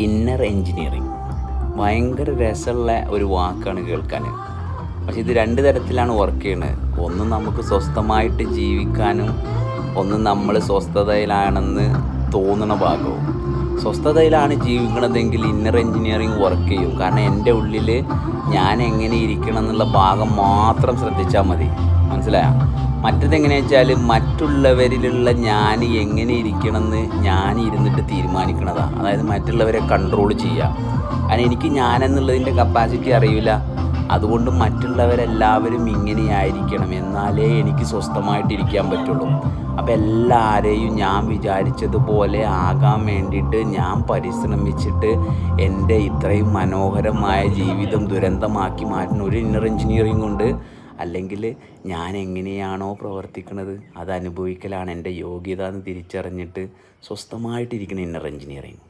Inner engineering ഭയങ്കര രസമുള്ള ഒരു വാക്കാണ് കേൾക്കാൻ. പക്ഷെ ഇത് രണ്ട് തരത്തിലാണ് വർക്ക് ചെയ്യുന്നത്. ഒന്ന് നമുക്ക് സ്വസ്ഥമായിട്ട് ജീവിക്കാനും, ഒന്ന് നമ്മൾ സ്വസ്ഥതയിലാണെന്ന് തോന്നുന്ന ഭാഗവും. സ്വസ്ഥതയിലാണ് ജീവിക്കണതെങ്കിൽ ഇന്നർ എൻജിനീയറിങ് വർക്ക് ചെയ്യും. കാരണം എൻ്റെ ഉള്ളിൽ ഞാൻ എങ്ങനെ ഇരിക്കണം എന്നുള്ള ഭാഗം മാത്രം ശ്രദ്ധിച്ചാൽ മതി. മനസ്സിലായോ? മറ്റേതെങ്ങനെയാ വെച്ചാൽ മറ്റുള്ളവരിലുള്ള ഞാൻ എങ്ങനെ ഇരിക്കണമെന്ന് ഞാൻ ഇരുന്നിട്ട് തീരുമാനിക്കണതാണ്. അതായത് മറ്റുള്ളവരെ കൺട്രോൾ ചെയ്യുക. കാരണം എനിക്ക് ഞാനെന്നുള്ളതിൻ്റെ കപ്പാസിറ്റി അറിയില്ല. അതുകൊണ്ട് മറ്റുള്ളവരെല്ലാവരും ഇങ്ങനെയായിരിക്കണം, എന്നാലേ എനിക്ക് സ്വസ്ഥമായിട്ടിരിക്കാൻ പറ്റുള്ളൂ. അപ്പോൾ എല്ലാവരെയും ഞാൻ വിചാരിച്ചതുപോലെ ആകാൻ വേണ്ടിയിട്ട് ഞാൻ പരിശ്രമിച്ചിട്ട് എൻ്റെ ഇത്രയും മനോഹരമായ ജീവിതം ദുരന്തമാക്കി മാറ്റുന്ന ഒരു ഇന്നർ എൻജിനീയറിങ് കൊണ്ട്, അല്ലെങ്കിൽ ഞാൻ എങ്ങനെയാണോ പ്രവർത്തിക്കുന്നത് അത് അനുഭവിക്കലാണ് എൻ്റെ യോഗ്യത എന്ന് തിരിച്ചറിഞ്ഞിട്ട് സ്വസ്ഥമായിട്ടിരിക്കുന്ന ഇന്നർ എൻജിനീയറിങ്.